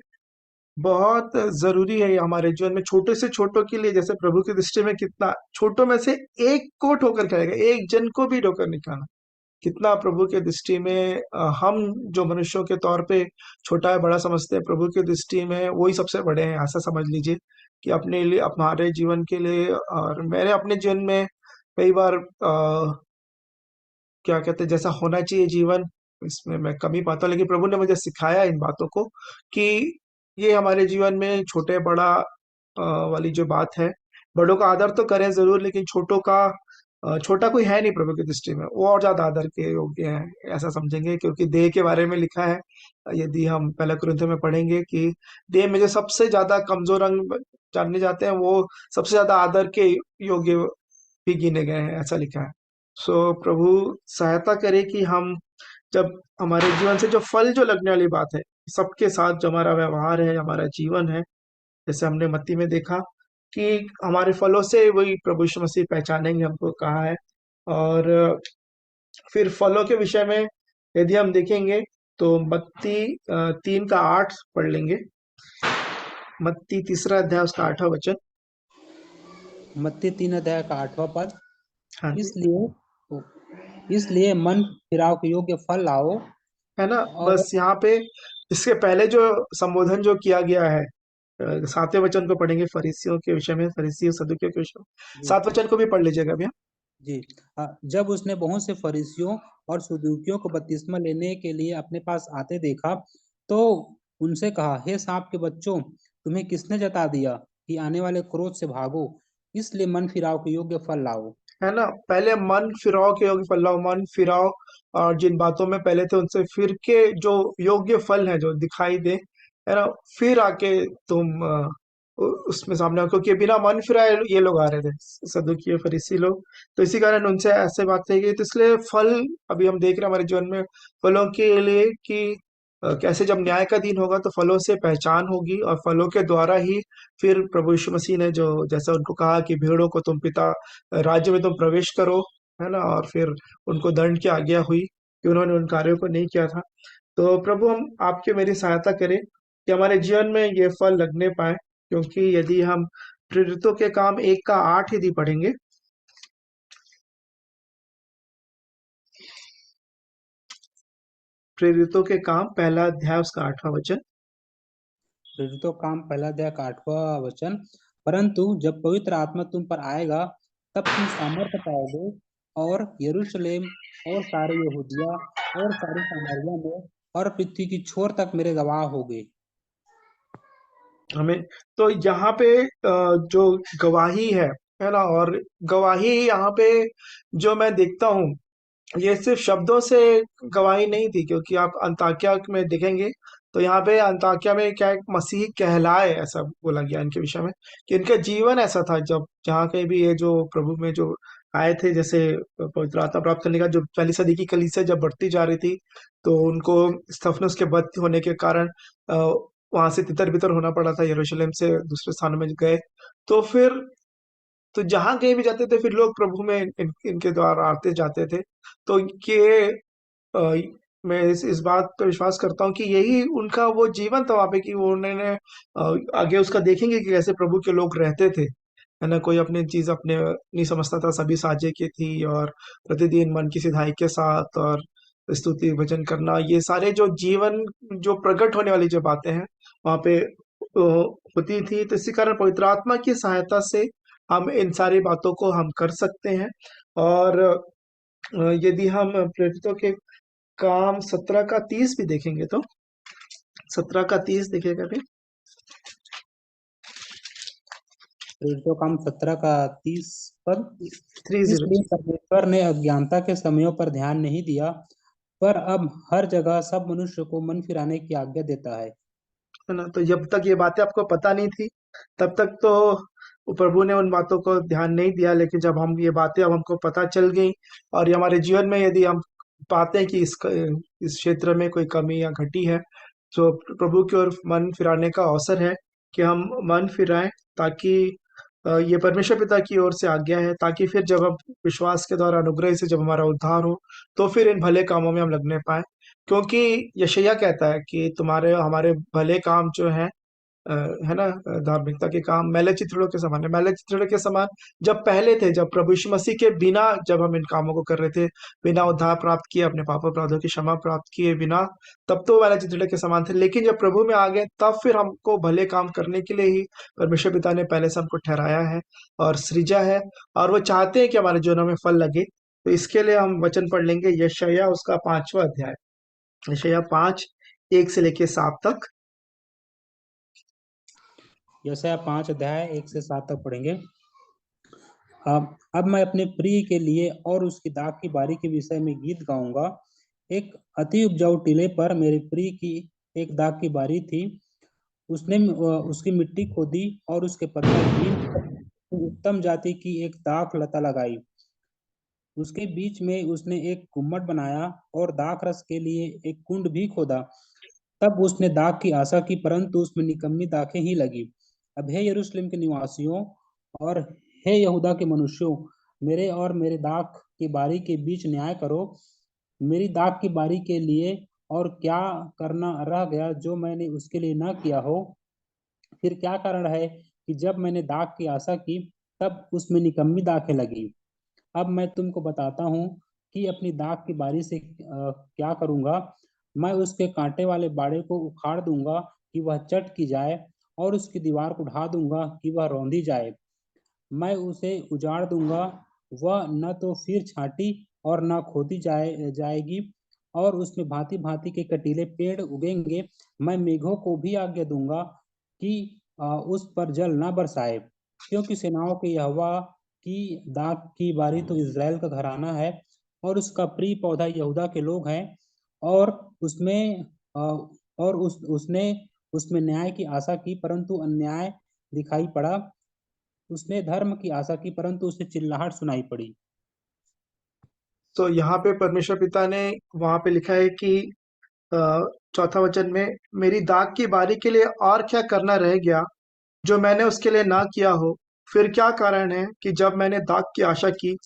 बहुत जरूरी है ये हमारे जीवन में छोटे से छोटों के लिए, जैसे प्रभु की दृष्टि में कितना छोटों में से एक को ठोकर खाएगा, एक जन को भी ठोकर नहीं खाना, कितना प्रभु की दृष्टि में हम जो मनुष्यों के तौर पे छोटा है बड़ा समझते हैं, प्रभु की दृष्टि में वही सबसे बड़े हैं, ऐसा समझ लीजिए कि अपने लिए हमारे जीवन के लिए और मेरे अपने जीवन में कई बार क्या कहते हैं जैसा होना चाहिए जीवन, इसमें मैं कमी पाता हूँ, लेकिन प्रभु ने मुझे सिखाया इन बातों को कि ये हमारे जीवन में छोटे बड़ा वाली जो बात है, बड़ों का आदर तो करें जरूर, लेकिन छोटों का छोटा कोई है नहीं प्रभु की दृष्टि में, वो और ज्यादा आदर के योग्य है ऐसा समझेंगे, क्योंकि देह के बारे में लिखा है, यदि हम पहला कुरिन्थियों में पढ़ेंगे कि देह में जो सबसे ज्यादा कमजोर अंग जानने जाते हैं वो सबसे ज्यादा आदर के योग्य भी गिने गए हैं, ऐसा लिखा है। सो प्रभु सहायता करे कि हम जब हमारे जीवन से जो फल जो लगने वाली बात है, सबके साथ जो हमारा व्यवहार है हमारा जीवन है, जैसे हमने मत्ती में देखा कि हमारे फलों से वही प्रभु यीशु मसीह पहचानेंगे, हमको कहा है। और फिर फलों के विषय में यदि हम देखेंगे तो मत्ती 3:8 पढ़ लेंगे, मत्ती 3 अध्याय उसका 8वां वचन। मत्ती 3 अध्याय का 8वां पद। हाँ जी। इसलिए मन फिराव के योग्य फल लाओ। है ना, और बस यहाँ पे इसके पहले जो संबोधन जो किया गया है 7वें वचन को पढ़ेंगे फरीसियों के विषय में, फरीसी और सदुकियों के विषय में, 7 वचन को भी पढ़ लीजिएगा भैया। जी, जब उसने बहुत से फरीसियों और सदूकियों को बपतिस्मा लेने के लिए अपने पास आते देखा, तो उनसे कहा, हे सांप के बच्चों, तुम्हें किसने जता दिया कि आने वाले क्रोध से भागो? इसलिए मन फिराव के योग्य फल लाओ। है ना, पहले मन फिराव के योग्य फल लाओ, मन फिराव और जिन बातों में पहले थे उनसे फिर के जो योग्य फल है जो दिखाई दे, है ना, फिर आके तुम उसमें सामने आओ, क्योंकि बिना मन फिराए ये लोग आ रहे थे सदुकी फरीसी लोग, तो इसी कारण उनसे ऐसे बात कही गई। तो इसलिए फल अभी हम देख रहे हैं हमारे जीवन में फलों के लिए कि कैसे जब न्याय का दिन होगा तो फलों से पहचान होगी, और फलों के द्वारा ही फिर प्रभु यीशु मसीह ने जो जैसा उनको कहा कि भीड़ों को तुम पिता राज्य में तुम प्रवेश करो, है ना, और फिर उनको दंड की आज्ञा हुई कि उन्होंने उन कार्यों को नहीं किया था। तो प्रभु हम आपके मेरी सहायता करें कि हमारे जीवन में ये फल लगने पाए, क्योंकि यदि हम प्रेरितों के काम 1:8 यदि पढ़ेंगे, प्रेरितों के काम पहला अध्याय उसका 8वां वचन। प्रेरितों काम पहला अध्याय का 8वां वचन। परंतु जब पवित्र आत्मा तुम पर आएगा, तब तुम सामर्थ्य पाओगे और यरूशलेम और सारे यहूदिया और सारी सामरिया में और पृथ्वी की छोर तक मेरे गवाह होगे। हमें तो यहाँ पे जो गवाही है ना, और गवाही यहाँ पे जो मैं देखता हूँ ये सिर्फ शब्दों से गवाही नहीं थी, क्योंकि आप अंताकिया में देखेंगे तो यहाँ पे अंताकिया में क्या एक मसीह कहलाए ऐसा बोला गया इनके विषय में, कि इनका जीवन ऐसा था, जब जहाँ कहीं भी ये जो प्रभु में जो आए थे, जैसे पवित्र आत्मा प्राप्त करने का जो पहली सदी की कलीसिया जब बढ़ती जा रही थी, तो उनको स्तिफनुस के वध होने के कारण वहां से तितर बितर होना पड़ा था, यरूशलेम से दूसरे स्थानों में गए। तो फिर तो जहां कहीं भी जाते थे फिर लोग प्रभु में इनके द्वारा आते जाते थे। तो ये अ, मैं इस बात पर विश्वास करता हूँ कि यही उनका वो जीवन था वहां पे, कि वो उन्होंने आगे उसका देखेंगे कि कैसे प्रभु के लोग रहते थे, है ना, कोई अपनी चीज अपने नहीं समझता था, सभी साझे की थी, और प्रतिदिन मन की सिधाई के साथ और स्तुति भजन करना, ये सारे जो जीवन जो प्रकट होने वाली जो बातें हैं वहां पे होती थी। तो इसी कारण पवित्र आत्मा की सहायता से हम इन सारी बातों को हम कर सकते हैं। और यदि हम प्रेरितों के काम 17 का 30 भी देखेंगे तो 17 का 30 देखिएगा भी। प्रेरितों काम 17 का 30 पद। 30 इसलिए परमेश्वर ने अज्ञानता के समयों पर ध्यान नहीं दिया, पर अब हर जगह सब मनुष्य को मन फिराने की आज्ञा देता है। है ना। तो जब तक ये बातें आपको पता नहीं थी तब तक तो प्रभु ने उन बातों को ध्यान नहीं दिया, लेकिन जब हम ये बातें अब हमको पता चल गई और ये हमारे जीवन में यदि हम पाते हैं कि इस क्षेत्र में कोई कमी या घटी है, तो प्रभु की ओर मन फिराने का अवसर है कि हम मन फिराएं, ताकि ये परमेश्वर पिता की ओर से आज्ञा है, ताकि फिर जब हम विश्वास के द्वारा अनुग्रह से जब हमारा उद्धार हो तो फिर इन भले कामों में हम लगने पाए। क्योंकि यशायाह कहता है कि तुम्हारे हमारे भले काम जो है है ना, धार्मिकता के काम मैले चिथड़ों के समान है। मैले चिथड़ों के समान जब पहले थे, जब प्रभु यीशु मसीह के बिना जब हम इन कामों को कर रहे थे, बिना उद्धार प्राप्त किए, अपने पाप अपराधों की क्षमा प्राप्त किए बिना, तब तो मैले चिथड़े के समान थे। लेकिन जब प्रभु में आ गए तब फिर हमको भले काम करने के लिए ही परमेश्वर पिता ने पहले से हमको ठहराया है और सृजा है, और वो चाहते हैं कि हमारे जीवनों में फल लगे। तो इसके लिए हम वचन पढ़ लेंगे यशायाह उसका 5वां अध्याय, यशायाह 5 1 से लेके 7 तक। यशायाह 5 अध्याय 1 से 7 तक पढ़ेंगे। अब मैं अपने प्रिय के लिए और उसकी दाख की बारी के विषय में गीत गाऊंगा। एक अति उपजाऊ टीले पर मेरे प्रिय की एक दाख की बारी थी। उसने उसकी मिट्टी खोदी और उसके पत्थर बीन उत्तम जाति की एक दाख लता लगाई। उसके बीच में उसने एक गुम्मट बनाया और दाख रस के लिए एक कुंड भी खोदा। तब उसने दाख की आशा की, परंतु उसमें निकम्मी दाखें ही लगी। अब हे यरूशलेम के निवासियों और हे यहूदा के मनुष्यों, मेरे और मेरे दाख की बारी के बीच न्याय करो। मेरी दाख की बारी के लिए और क्या करना रह गया जो मैंने उसके लिए न किया हो? फिर क्या कारण है कि जब मैंने दाख की आशा की तब उसमें निकम्मी दाखें लगी? अब मैं तुमको बताता हूँ कि अपनी दाख की बारी से क्या करूंगा। मैं उसके कांटे वाले बाड़े को उखाड़ दूंगा कि वह चट की जाए, और उसकी दीवार को ढा दूंगा कि वह रौंदी जाए। मैं उसे उजाड़ दूंगा, वह न तो फिर छांटी और न खोदी जाएगी, और उसमें भांति भांति के कटीले पेड़ उगेंगे। मैं मेघों को भी आज्ञा दूंगा कि उस पर जल न बरसाए, क्योंकि सेनाओं के यहोवा की दाख की बारी तो इज़राइल का घराना है, और उसका प्रिय पौधा यहूदा के लोग हैं। और उसमें और उसने उसमें न्याय की आशा की, परंतु अन्याय दिखाई पड़ा। उसने धर्म की आशा की, परंतु उसे चिल्लाहट सुनाई पड़ी। तो यहाँ पे परमेश्वर पिता ने वहां पे लिखा है कि चौथा वचन में, मेरी दाग की बारी के लिए और क्या करना रह गया जो मैंने उसके लिए ना किया हो? फिर क्या कारण है कि जब मैंने दाग की आशा की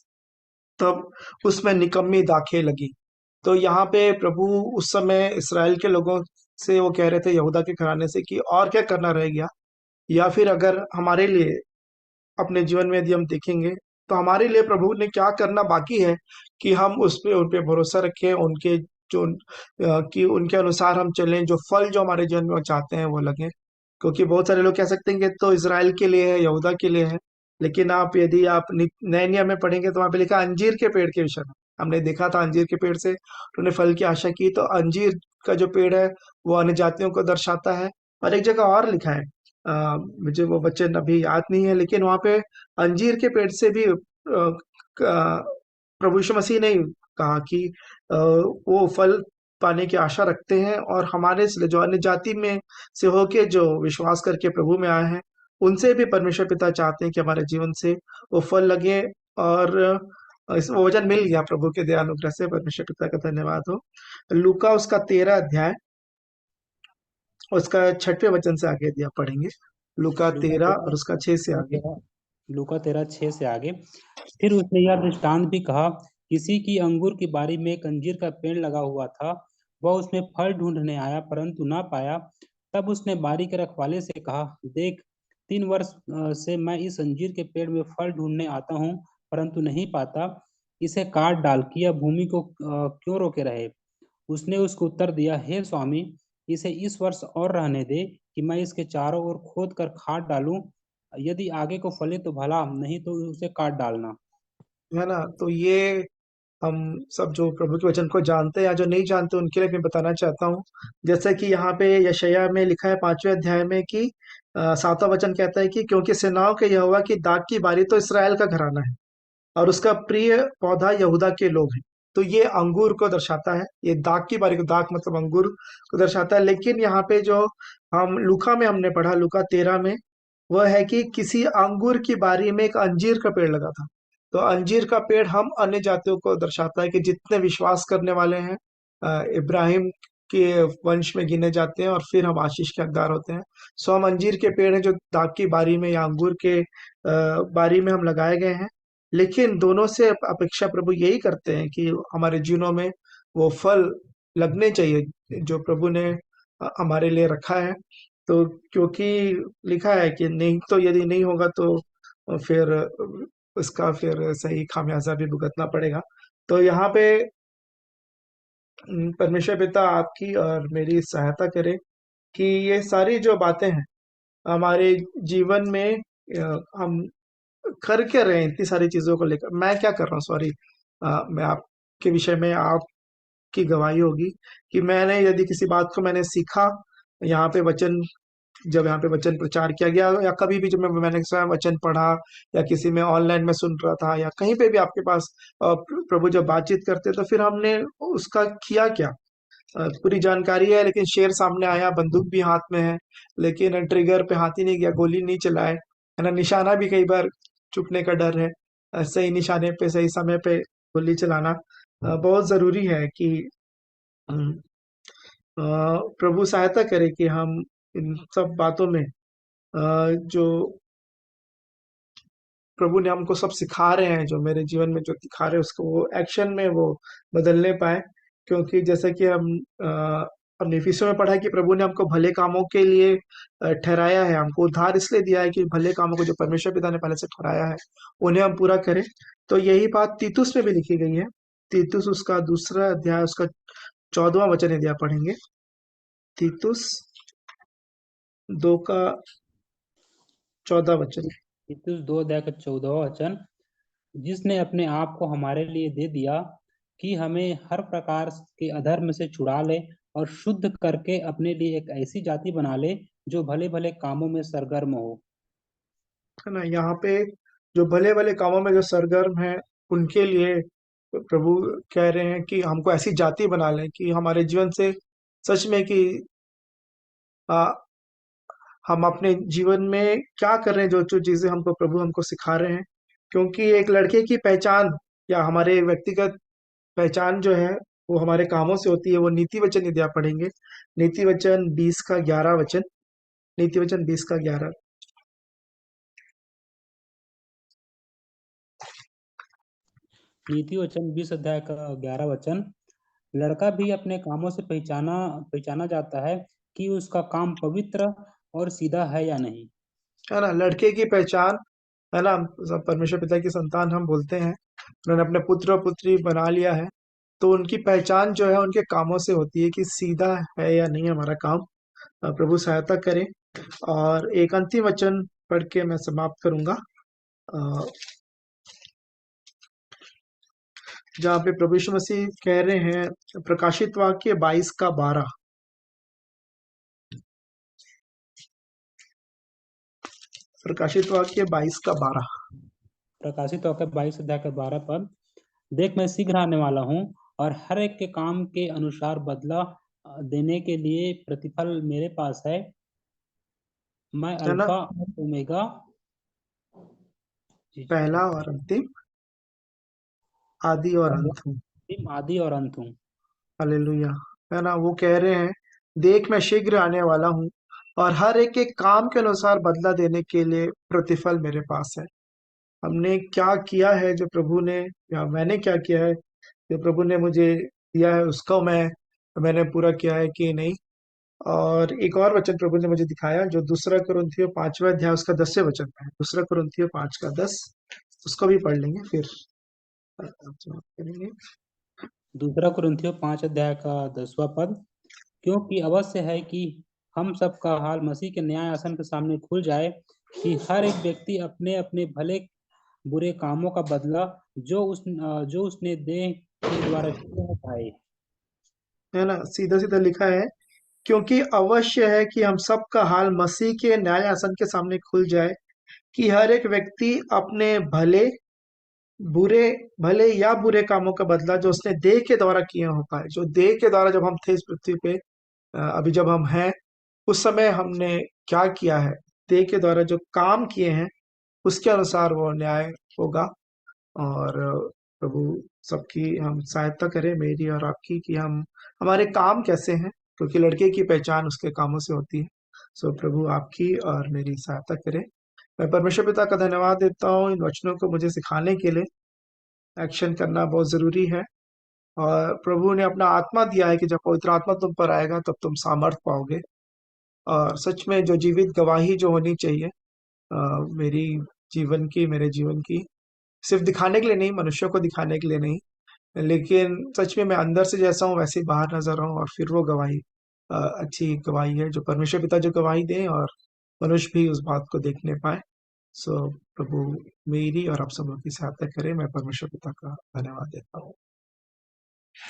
तब उसमें निकम्मी दाखें लगी? तो यहाँ पे प्रभु उस समय इसराइल के लोगों से वो कह रहे थे, यहूदा के घराने से, कि और क्या करना रह गया। या फिर अगर हमारे लिए अपने जीवन में यदि हम देखेंगे तो हमारे लिए प्रभु ने क्या करना बाकी है कि हम उन पे भरोसा रखें, उनके जो कि उनके अनुसार हम चलें, जो फल जो हमारे जीवन में वो चाहते हैं वो लगे। क्योंकि बहुत सारे लोग कह सकते हैं कि तो इज़राइल के लिए है, यहूदा के लिए है, लेकिन आप यदि आप नए नियम में पढ़ेंगे तो वहां पे लिखा अंजीर के पेड़ के विषय में। हमने देखा था अंजीर के पेड़ से उन्होंने फल की आशा की, तो अंजीर का जो पेड़ है वो अन्य जातियों को दर्शाता है। और एक जगह और लिखा है, मुझे वो वचन अभी याद नहीं है, लेकिन वहां पे अंजीर के पेड़ से भी प्रभु यीशु मसीह ने कहा कि वो फल पाने की आशा रखते हैं, और हमारे से जो अन्य जाति में से होके जो विश्वास करके प्रभु में आए हैं, उनसे भी परमेश्वर पिता चाहते हैं कि हमारे जीवन से वो फल लगे। और इस वो वचन मिल गया प्रभु के दया अनुग्रह से, परमेश्वर पिता का धन्यवाद हो। लूका उसका 13 अध्याय उसका 6वें वचन से आगे दिया पढ़ेंगे। लूका 13 और उसका 6 से आगे। लूका 13 6 से आगे। फिर उसने यह दृष्टांत भी कहा, किसी की अंगूर की बारी में एक अंजीर का पेड़ लगा हुआ था। वह उसमें फल ढूंढने आया, परंतु ना पाया। तब उसने बारी के रखवाले से कहा, देख, 3 वर्ष से मैं इस अंजीर के पेड़ में फल ढूंढने आता हूँ, परंतु नहीं पाता। इसे काट डाल कि यह भूमि को क्यों रोके रहे। उसने उसको उत्तर दिया, हे स्वामी, इसे इस वर्ष और रहने दे कि मैं इसके चारों ओर खोद कर खाद डालूं। यदि आगे को फले तो भला, नहीं तो उसे काट डालना। है ना। तो ये हम सब जो प्रभु के वचन को जानते हैं या जो नहीं जानते उनके लिए मैं बताना चाहता हूँ। जैसे कि यहाँ पे यशायाह में लिखा है 5वें अध्याय में कि 7वां वचन कहता है कि क्योंकि सेनाओं के यहोवा की दाख की बारी तो इसराइल का घराना है और उसका प्रिय पौधा यहूदा के लोग हैं। तो ये अंगूर को दर्शाता है, ये दाख की बारी को, दाख मतलब अंगूर को दर्शाता है। लेकिन यहाँ पे जो हम लूका में हमने पढ़ा, लूका 13 में, वह है कि किसी अंगूर की बारी में एक अंजीर का पेड़ लगा था। तो अंजीर का पेड़ हम अन्य जातियों को दर्शाता है कि जितने विश्वास करने वाले हैं इब्राहिम के वंश में गिने जाते हैं और फिर हम आशीष के हकदार होते हैं। सो हम अंजीर के पेड़ हैं जो दाख की बारी में या अंगूर के बारी में हम लगाए गए हैं। लेकिन दोनों से अपेक्षा प्रभु यही करते हैं कि हमारे जीवनों में वो फल लगने चाहिए जो प्रभु ने हमारे लिए रखा है। तो क्योंकि लिखा है कि नहीं, तो यदि नहीं होगा तो फिर उसका फिर सही खामियाजा भी भुगतना पड़ेगा। तो यहाँ पे परमेश्वर पिता आपकी और मेरी सहायता करे कि ये सारी जो बातें हैं हमारे जीवन में हम कर क्या रहे हैं इतनी सारी चीजों को लेकर। मैं क्या कर रहा हूँ, सॉरी, मैं आपके विषय में आपकी गवाही होगी कि मैंने यदि किसी बात को मैंने सीखा यहाँ पे वचन, जब यहाँ पे वचन प्रचार किया गया या कभी भी जब मैंने स्वयं वचन पढ़ा या किसी में ऑनलाइन में सुन रहा था या कहीं पे भी आपके पास प्रभु जब बातचीत करते तो फिर हमने उसका किया क्या। पूरी जानकारी है लेकिन शेर सामने आया, बंदूक भी हाथ में है लेकिन ट्रिगर पे हाथ ही नहीं गया, गोली नहीं चलाए, है ना। निशाना भी कई बार चुकने का डर है। सही निशाने पे सही समय पे गोली चलाना बहुत जरूरी है कि अम, प्रभु सहायता करे कि हम इन सब बातों में जो प्रभु ने हमको सब सिखा रहे हैं, जो मेरे जीवन में जो दिखा रहे हैं उसको वो एक्शन में वो बदलने पाए। क्योंकि जैसे कि हम अपने इफिसियों में पढ़ा है कि प्रभु ने हमको भले कामों के लिए ठहराया है, हमको उद्धार इसलिए दिया है कि भले कामों को जो परमेश्वर पिता ने पहले से ठहराया है उन्हें हम पूरा करें। तो यही बात तीतुस में भी लिखी गई है। तीतुस उसका 2 अध्याय उसका 14वां वचन यदि आप पढ़ेंगे, तीतुस 2 का 14 वचन। तीतुस 2 अध्याय का 14वां वचन, जिसने अपने आप को हमारे लिए दे दिया कि हमें हर प्रकार के अधर्म से छुड़ा ले और शुद्ध करके अपने लिए एक ऐसी जाति बना ले जो भले भले कामों में सरगर्म हो। है ना। यहाँ पे जो भले भले कामों में जो सरगर्म है उनके लिए प्रभु कह रहे हैं कि हमको ऐसी जाति बना लें कि हमारे जीवन से सच में कि आ, हम अपने जीवन में क्या कर रहे हैं, जो जो चीजें हमको प्रभु हमको सिखा रहे हैं। क्योंकि एक लड़के की पहचान या हमारे व्यक्तिगत पहचान जो है वो हमारे कामों से होती है। वो नीति वचन यदि आप पढ़ेंगे, नीति वचन 20 का 11 वचन, नीति वचन 20 का 11। नीति वचन 20 अध्याय का 11 वचन, लड़का भी अपने कामों से पहचाना जाता है कि उसका काम पवित्र और सीधा है या नहीं। है ना। लड़के की पहचान, है ना, सब परमेश्वर पिता की संतान हम बोलते हैं, उन्होंने अपने पुत्र और पुत्री बना लिया है। तो उनकी पहचान जो है उनके कामों से होती है कि सीधा है या नहीं हमारा काम। प्रभु सहायता करे। और एक अंतिम वचन पढ़ के मैं समाप्त करूंगा, जहाँ पे प्रभु यीशु मसीह कह रहे हैं, प्रकाशित वाक्य 22 का 12। प्रकाशित वाक्य 22 का 12। प्रकाशित वाक्य 22 अध्याय का 12 पद, देख मैं शीघ्र आने वाला हूँ और हर एक के काम के अनुसार बदला देने के लिए प्रतिफल मेरे पास है। मैं है ना। अल्फा और ओमेगा, पहला और अंतिम, आदि और अंत हूँ। आदि और अंत हूँ। हालेलुया। है ना। वो कह रहे हैं, देख मैं शीघ्र आने वाला हूँ और हर एक के काम के अनुसार बदला देने के लिए प्रतिफल मेरे पास है। हमने क्या किया है जो प्रभु ने, या मैंने क्या किया है जो प्रभु ने मुझे दिया है, उसको मैंने पूरा किया है कि नहीं। और एक और वचन प्रभु ने मुझे दिखाया जो 2 कुरिन्थियों 5वां अध्याय उसका 10वें वचन है। 2 कुरिन्थियों 5 का 10, उसको भी पढ़ लेंगे फिर समाप्त करेंगे। 2 कुरिन्थियों 5 अध्याय का 10वां पद, क्योंकि अवश्य है कि हम सब का हाल मसीह के न्याय आसन के सामने खुल जाए कि हर एक व्यक्ति अपने अपने भले बुरे कामों का बदला जो उसने देह के द्वारा किए हैं पाए। है ना, सीधा सीधा लिखा है, क्योंकि अवश्य है कि हम सबका हाल मसीह के न्याय आसन के सामने खुल जाए, कि हर एक व्यक्ति अपने बुरे भले या बुरे कामों का बदला जो उसने देह के द्वारा किए हो पाए। जो देह के द्वारा जब हम थे इस पृथ्वी पे, अभी जब हम हैं, उस समय हमने क्या किया है, देह के द्वारा जो काम किए हैं उसके अनुसार वो न्याय होगा। और प्रभु सबकी हम सहायता करें, मेरी और आपकी, कि हम हमारे काम कैसे हैं, क्योंकि लड़के की पहचान उसके कामों से होती है। सो प्रभु आपकी और मेरी सहायता करें। मैं परमेश्वर पिता का धन्यवाद देता हूँ इन वचनों को मुझे सिखाने के लिए। एक्शन करना बहुत जरूरी है, और प्रभु ने अपना आत्मा दिया है कि जब पवित्र आत्मा तुम पर आएगा तब तुम सामर्थ पाओगे। और सच में जो जीवित गवाही जो होनी चाहिए, मेरी मेरे जीवन की, सिर्फ दिखाने के लिए नहीं, मनुष्यों को दिखाने के लिए नहीं, लेकिन सच में मैं अंदर से जैसा हूँ वैसे ही बाहर नजर आऊं, और फिर वो गवाही अच्छी गवाही है जो परमेश्वर पिता जो गवाही दे, और मनुष्य भी उस बात को देखने पाए। सो प्रभु मेरी और आप सबों की सहायता करें। मैं परमेश्वर पिता का धन्यवाद देता हूँ।